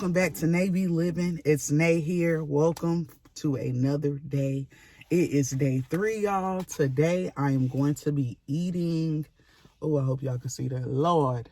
welcome back to NaeBeLiving. It's Nae here. Welcome to another day. It is day 3, y'all. Today I am going to be eating. Oh, I hope y'all can see that. Lord.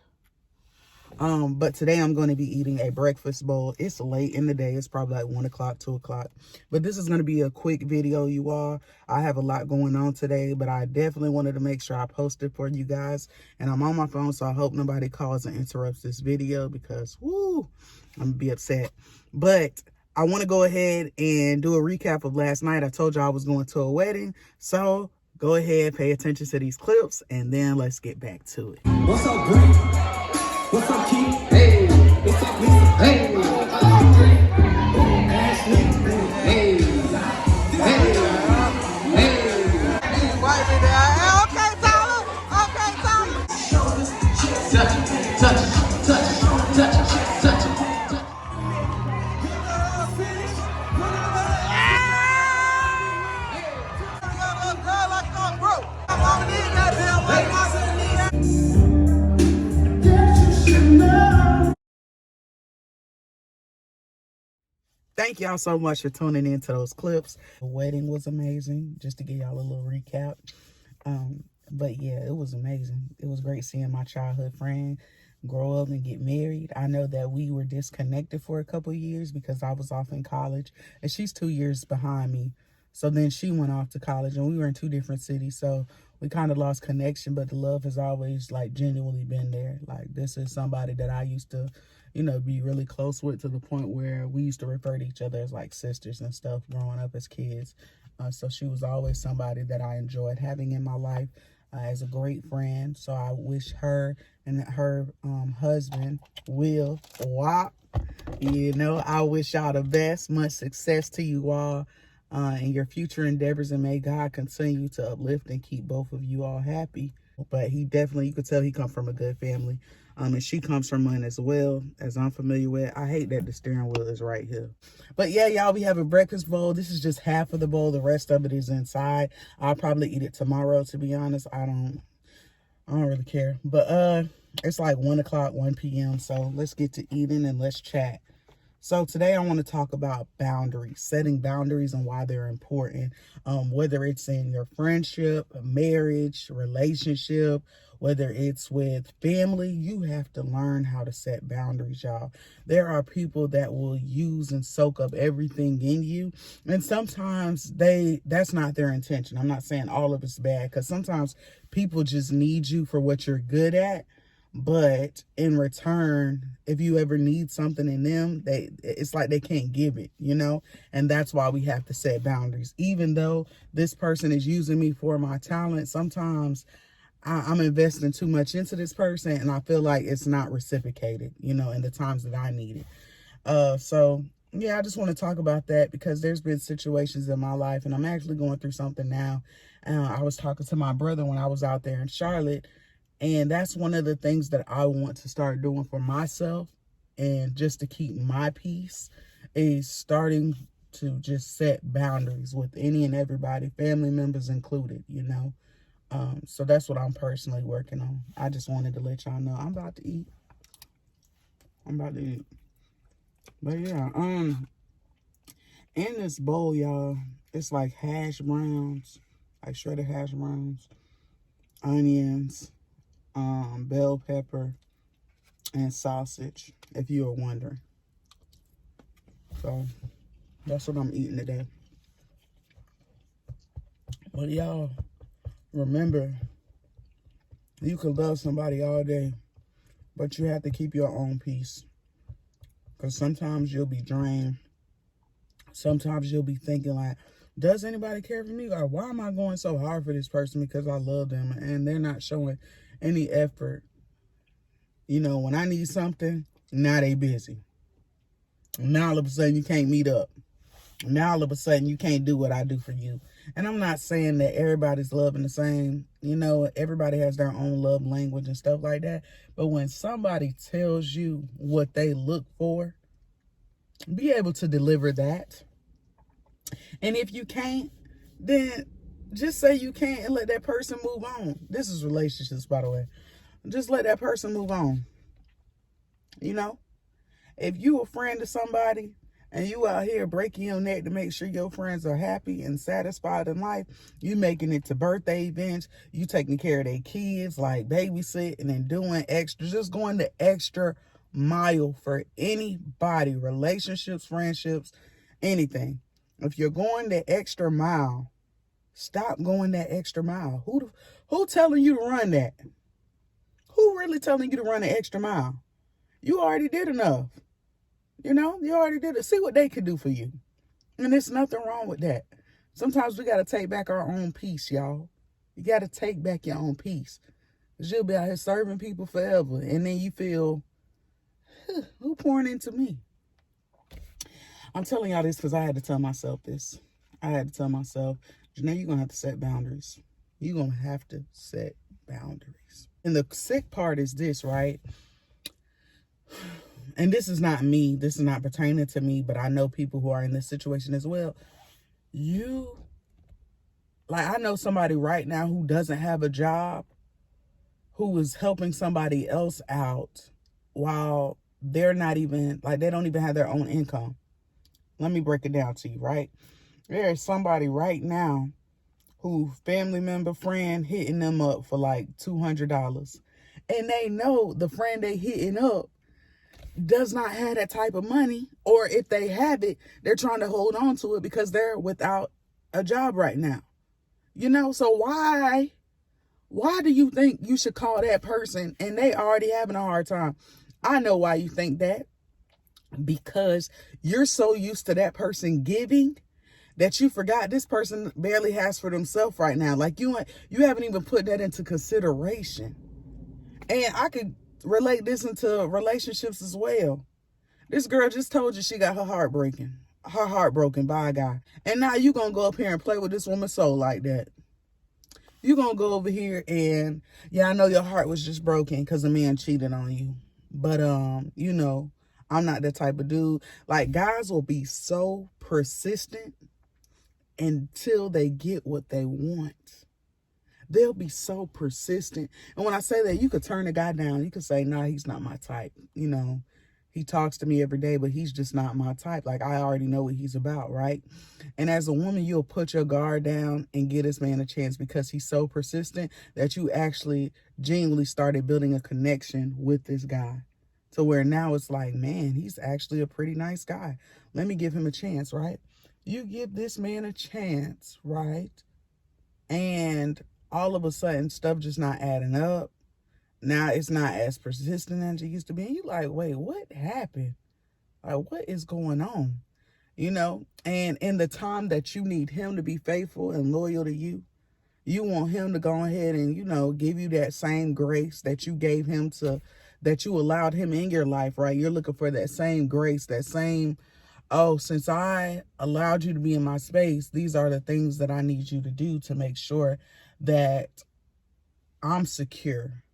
But today I'm going to be eating a breakfast bowl. It's late in the day. It's probably like 1 o'clock, 2 o'clock. But this is going to be a quick video, you all. I have a lot going on today, but I definitely wanted to make sure I posted for you guys. And I'm on my phone, so I hope nobody calls and interrupts this video because, woo, I'm going to be upset. But I want to go ahead and do a recap of last night. I told you I was going to a wedding. So go ahead, pay attention to these clips, and then let's get back to it. What's up, Bree? What's up, Keith? Hey, what's up, Lisa? Hey, Ashley. Hey, hey, hey. Okay, Tyler. Okay, Tyler. Touch it, touch it, touch it, touch it, touch it. Thank y'all so much for tuning in to those clips. The wedding was amazing, just to give y'all a little recap. But yeah, it was amazing. It was great seeing my childhood friend grow up and get married. I know that we were disconnected for a couple years because I was off in college, and she's 2 years behind me. So then she went off to college, and we were in 2 different cities. So we kind of lost connection, but the love has always like genuinely been there. Like, this is somebody that I used to, you know, be really close with, to the point where we used to refer to each other as like sisters and stuff growing up as kids. So she was always somebody that I enjoyed having in my life as a great friend. So I wish her and her husband, Will, WAP, you know, I wish y'all the best. Much success to you all in your future endeavors, and may God continue to uplift and keep both of you all happy. But he definitely, you could tell he comes from a good family. And she comes from one as well, as I'm familiar with. I hate that the steering wheel is right here. But yeah, y'all, we have a breakfast bowl. This is just half of the bowl. The rest of it is inside. I'll probably eat it tomorrow, to be honest. I don't really care. But it's like 1 o'clock, 1 p.m. So let's get to eating and let's chat. So today I want to talk about boundaries, setting boundaries and why they're important. Whether it's in your friendship, marriage, relationship, whether it's with family, you have to learn how to set boundaries, y'all. There are people that will use and soak up everything in you. And sometimes that's not their intention. I'm not saying all of it's bad, because sometimes people just need you for what you're good at. But in return, if you ever need something in them, it's like they can't give it, you know? And that's why we have to set boundaries. Even though this person is using me for my talent, sometimes I'm investing too much into this person, and I feel like it's not reciprocated, you know, in the times that I need it. So yeah, I just want to talk about that because there's been situations in my life, and I'm actually going through something now. I was talking to my brother when I was out there in Charlotte, and that's one of the things that I want to start doing for myself, and just to keep my peace, is starting to just set boundaries with any and everybody, family members included, you know. So that's what I'm personally working on. I just wanted to let y'all know I'm about to eat. But yeah, in this bowl, y'all, it's like hash browns, like shredded hash browns, onions, bell pepper, and sausage, if you were wondering. So that's what I'm eating today. But y'all, remember, you can love somebody all day, but you have to keep your own peace. Because sometimes you'll be drained. Sometimes you'll be thinking like, does anybody care for me? Or why am I going so hard for this person because I love them and they're not showing any effort? You know, when I need something, now they busy. Now all of a sudden you can't meet up. Now all of a sudden you can't do what I do for you. And I'm not saying that everybody's loving the same. You know, everybody has their own love language and stuff like that. But when somebody tells you what they look for, be able to deliver that. And if you can't, then just say you can't and let that person move on. This is relationships, by the way. Just let that person move on. You know? If you a friend to somebody and you out here breaking your neck to make sure your friends are happy and satisfied in life, you making it to birthday events, you taking care of their kids, like babysitting and doing extra, just going the extra mile for anybody, relationships, friendships, anything. If you're going the extra mile, stop going that extra mile. Who telling you to run that? Who really telling you to run the extra mile? You already did enough. You already did it. See what they could do for you. And there's nothing wrong with that. Sometimes we got to take back our own peace, y'all. You got to take back your own peace. Because you'll be out here serving people forever. And then you feel, who pouring into me? I'm telling y'all this because I had to tell myself this. I had to tell myself, Janae, you're going to have to set boundaries. You're going to have to set boundaries. And the sick part is this, right? And this is not me. This is not pertaining to me, but I know people who are in this situation as well. I know somebody right now who doesn't have a job, who is helping somebody else out while they're not even, they don't even have their own income. Let me break it down to you, right? There is somebody right now who family member, friend hitting them up for $200. And they know the friend they hitting up does not have that type of money, or if they have it, they're trying to hold on to it because they're without a job right now. So why do you think you should call that person and they already having a hard time? I know why you think that. Because you're so used to that person giving that you forgot this person barely has for themselves right now. You haven't even put that into consideration. And I could relate this into relationships as well. This girl just told you she got her heart broken by a guy. And now you going to go up here and play with this woman's soul like that. You going to go over here and, I know your heart was just broken because a man cheated on you. But, I'm not that type of dude. Guys will be so persistent until they get what they want. They'll be so persistent. And when I say that, you could turn a guy down. You could say, nah, he's not my type. He talks to me every day, but he's just not my type. I already know what he's about, right? And as a woman, you'll put your guard down and give this man a chance because he's so persistent that you actually genuinely started building a connection with this guy. To where now it's man, he's actually a pretty nice guy. Let me give him a chance, right? You give this man a chance, right? And all of a sudden, stuff just not adding up. Now it's not as persistent as it used to be. And you're wait, what happened? What is going on? And in the time that you need him to be faithful and loyal to you, you want him to go ahead and, give you that same grace that you gave him that you allowed him in your life, right? You're looking for that same grace, that same, since I allowed you to be in my space, these are the things that I need you to do to make sure that I'm secure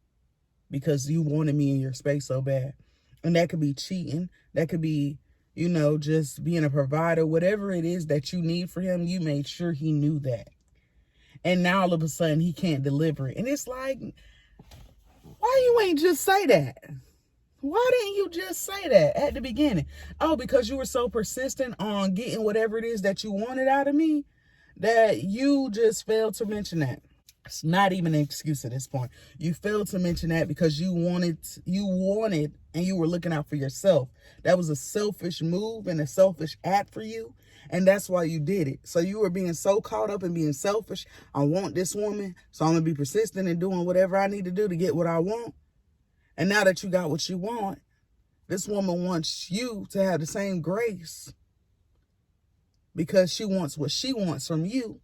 because you wanted me in your space so bad. And that could be cheating. That could be, just being a provider, whatever it is that you need for him, you made sure he knew that. And now all of a sudden he can't deliver it. And it's why you ain't just say that? Why didn't you just say that at the beginning? Oh, because you were so persistent on getting whatever it is that you wanted out of me that you just failed to mention that. It's not even an excuse at this point. You failed to mention that because you wanted, and you were looking out for yourself. That was a selfish move and a selfish act for you. And that's why you did it. So you were being so caught up in being selfish. I want this woman, so I'm going to be persistent in doing whatever I need to do to get what I want. And now that you got what you want, this woman wants you to have the same grace because she wants what she wants from you.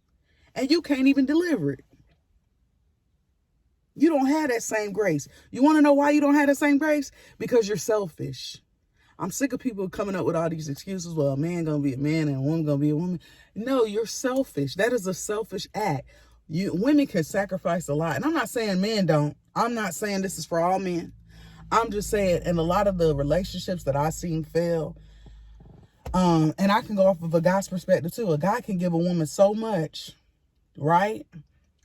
And you can't even deliver it. You don't have that same grace. You want to know why you don't have that same grace? Because you're selfish. I'm sick of people coming up with all these excuses. Well, a man gonna be a man and a woman gonna be a woman. No, you're selfish. That is a selfish act. Women can sacrifice a lot. And I'm not saying men don't. I'm not saying this is for all men. I'm just saying in a lot of the relationships that I've seen fail, and I can go off of a guy's perspective too. A guy can give a woman so much, right?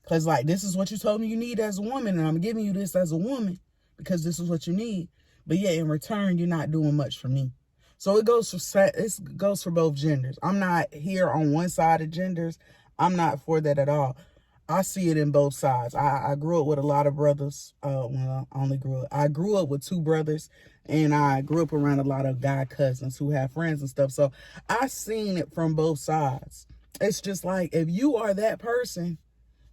Because this is what you told me you need as a woman, and I'm giving you this as a woman because this is what you need. But yet in return, you're not doing much for me. So it goes for both genders. I'm not here on one side of genders. I'm not for that at all. I see it in both sides. I grew up with a lot of brothers. I grew up with two brothers, and I grew up around a lot of guy cousins who have friends and stuff. So I seen it from both sides. It's just like, if you are that person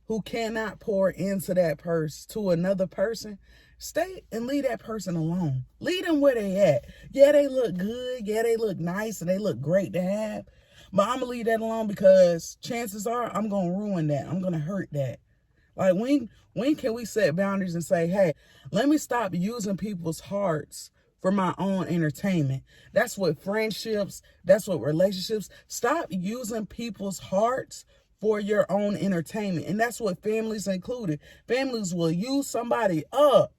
who cannot pour into that purse to another person, stay and leave that person alone. Leave them where they at. Yeah, they look good. Yeah, they look nice and they look great to have. But I'm going to leave that alone, because chances are I'm going to ruin that. I'm going to hurt that. Like, when can we set boundaries and say, hey, let me stop using people's hearts for my own entertainment? That's what friendships, that's what relationships. Stop using people's hearts for your own entertainment. And that's what families included. Families will use somebody up,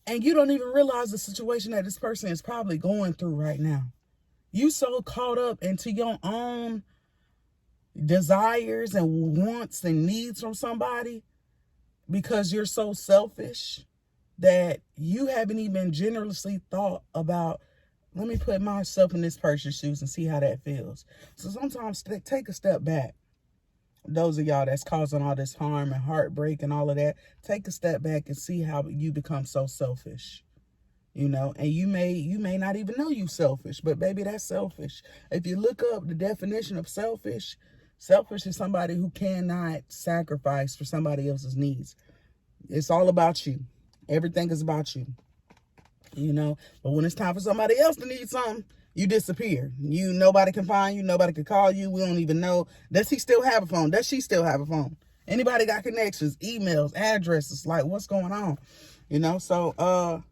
and you don't even realize the situation that this person is probably going through right now. You so caught up into your own desires and wants and needs from somebody, because you're so selfish, that you haven't even generously thought about, let me put myself in this person's shoes and see how that feels. So sometimes take a step back. Those of y'all that's causing all this harm and heartbreak and all of that, take a step back and see how you become so selfish. And you may not even know you selfish, but baby, that's selfish. If you look up the definition of selfish is somebody who cannot sacrifice for somebody else's needs. It's all about you. Everything is about you. But when it's time for somebody else to need something, you disappear. Nobody can find you. Nobody can call you. We don't even know. Does he still have a phone? Does she still have a phone? Anybody got connections, emails, addresses? Like, what's going on? So,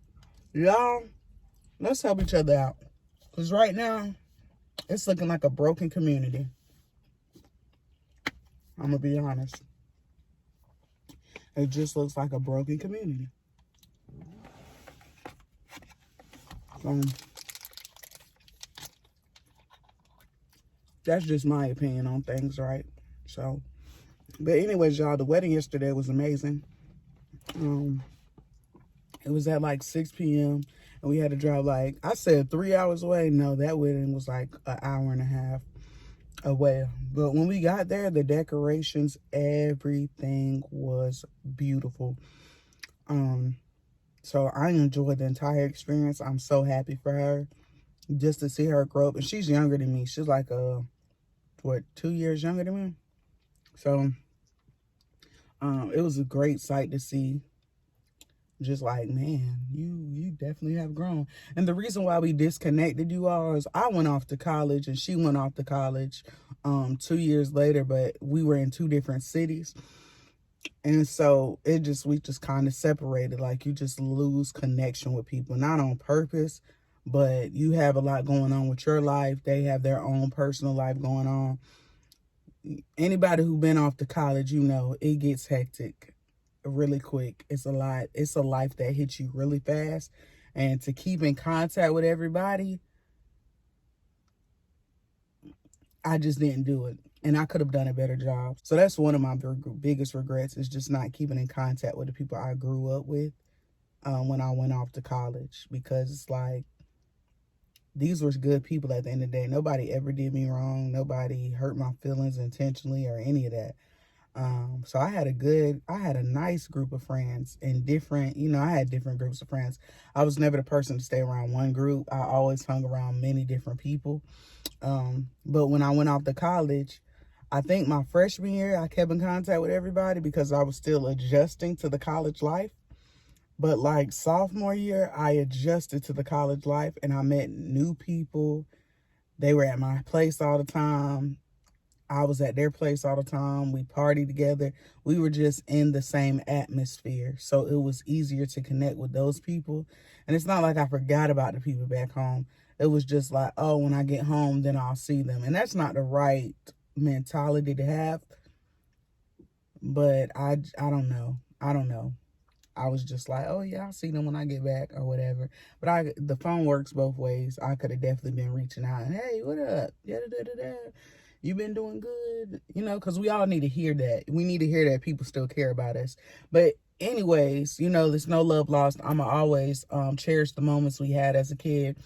y'all, let's help each other out. Because right now, it's looking like a broken community. I'm going to be honest. It just looks like a broken community. So, that's just my opinion on things, right? So, but anyways, y'all, the wedding yesterday was amazing. It was at like 6 p.m. and we had to drive, like, I said 3 hours away. No, that wedding was like an hour and a half away. But when we got there, the decorations, everything was beautiful. So I enjoyed the entire experience. I'm so happy for her, just to see her grow up. And she's younger than me. She's like 2 years younger than me. So it was a great sight to see. Just like, man, you definitely have grown. And the reason why we disconnected, you all, is I went off to college and she went off to college 2 years later, but we were in two different cities. And so we just kind of separated. Like, you just lose connection with people, not on purpose, but you have a lot going on with your life. They have their own personal life going on. Anybody who's been off to college, it gets hectic really quick. It's a lot. It's a life that hits you really fast. And to keep in contact with everybody, I just didn't do it. And I could have done a better job. So that's one of my biggest regrets, is just not keeping in contact with the people I grew up with when I went off to college. Because it's like, these were good people at the end of the day. Nobody ever did me wrong. Nobody hurt my feelings intentionally or any of that. So I had a nice group of friends, and I had different groups of friends. I was never the person to stay around one group. I always hung around many different people. But when I went off to college, I think my freshman year, I kept in contact with everybody because I was still adjusting to the college life. But like sophomore year, I adjusted to the college life and I met new people. They were at my place all the time. I was at their place all the time. We partied together. We were just in the same atmosphere. So it was easier to connect with those people. And it's not like I forgot about the people back home. It was just like, oh, when I get home, then I'll see them. And that's not the right mentality to have. But I don't know. I was just like, oh yeah, I'll see them when I get back or whatever. But the phone works both ways. I could have definitely been reaching out and, hey, what up? You been doing good? Because we all need to hear that. We need to hear that people still care about us. But anyways, there's no love lost. I'ma always cherish the moments we had as a kid.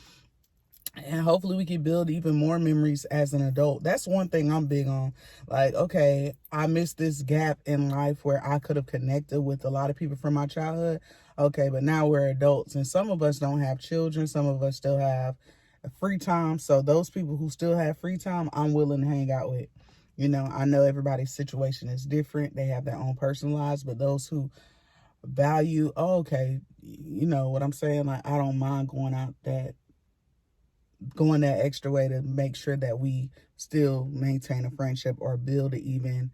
And hopefully we can build even more memories as an adult. That's one thing I'm big on. Like, okay, I missed this gap in life where I could have connected with a lot of people from my childhood. Okay, but now we're adults, and some of us don't have children. Some of us still have free time. So those people who still have free time, I'm willing to hang out with. You know, I know everybody's situation is different. They have their own personal lives, but those who value, oh, okay, you know what I'm saying? Like, I don't mind going that extra way to make sure that we still maintain a friendship or build an even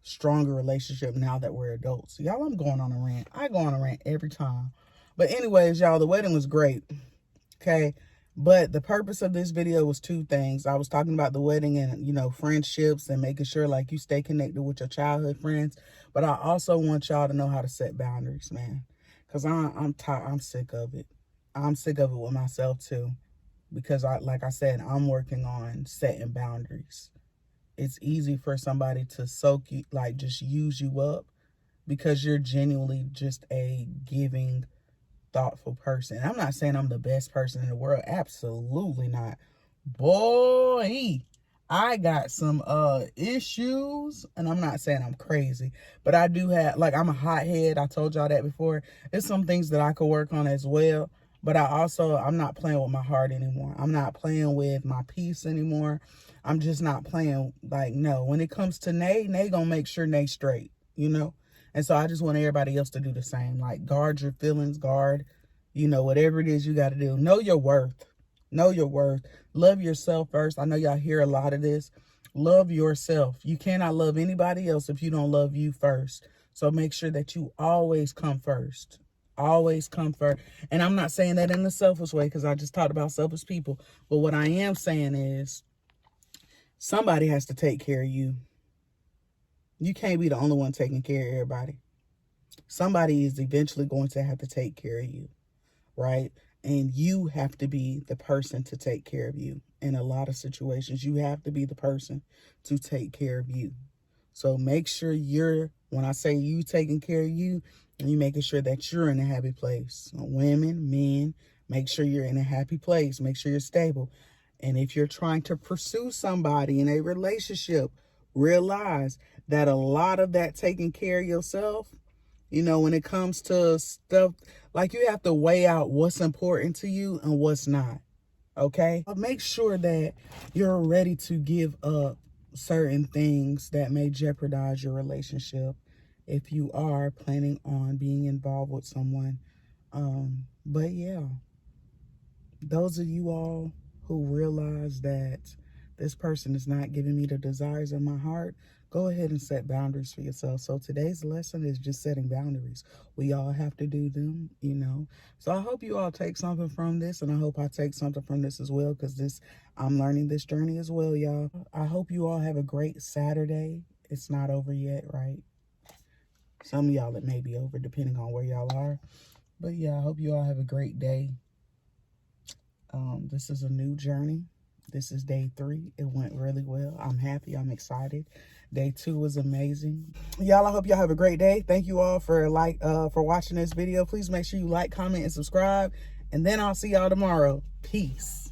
stronger relationship now that we're adults. Y'all, I'm going on a rant. I go on a rant every time. But anyways, y'all, the wedding was great. Okay. But the purpose of this video was two things. I was talking about the wedding and, you know, friendships and making sure like you stay connected with your childhood friends. But I also want y'all to know how to set boundaries, man. Because I'm tired. I'm sick of it. I'm sick of it with myself too. Because like I said, I'm working on setting boundaries. It's easy for somebody to soak you, like just use you up because you're genuinely just a giving, thoughtful person. I'm not saying I'm the best person in the world. Absolutely not. Boy, I got some issues, and I'm not saying I'm crazy, but I do have, like, I'm a hothead. I told y'all that before. It's some things that I could work on as well. But I'm not playing with my heart anymore. I'm not playing with my peace anymore. I'm just not playing. Like, no, when it comes to Nae gonna make sure Nae straight, you know? And so I just want everybody else to do the same. Like, guard your feelings, guard, you know, whatever it is you got to do. Know your worth. Know your worth. Love yourself first. I know y'all hear a lot of this. Love yourself. You cannot love anybody else if you don't love you first. So make sure that you always come first. Always come first. And I'm not saying that in a selfish way because I just talked about selfish people. But what I am saying is somebody has to take care of you. You can't be the only one taking care of everybody. Somebody is eventually going to have to take care of you, right? And you have to be the person to take care of you. In a lot of situations, you have to be the person to take care of you. So make sure when I say you taking care of you, you making sure that you're in a happy place. Women, men, make sure you're in a happy place. Make sure you're stable. And if you're trying to pursue somebody in a relationship, realize that a lot of that taking care of yourself, you know, when it comes to stuff, like you have to weigh out what's important to you and what's not. Okay? But make sure that you're ready to give up certain things that may jeopardize your relationship if you are planning on being involved with someone. But yeah, those of you all who realize that this person is not giving me the desires of my heart, go ahead and set boundaries for yourself. So today's lesson is just setting boundaries. We all have to do them, you know. So I hope you all take something from this, and I hope I take something from this as well, because I'm learning this journey as well, y'all. I hope you all have a great Saturday. It's not over yet, right? Some of y'all, it may be over depending on where y'all are. But yeah, I hope you all have a great day. This is a new journey. This is day 3. It went really well. I'm happy. I'm excited. Day 2 was amazing. Y'all, I hope y'all have a great day. Thank you all for watching this video. Please make sure you like, comment, and subscribe. And then I'll see y'all tomorrow. Peace.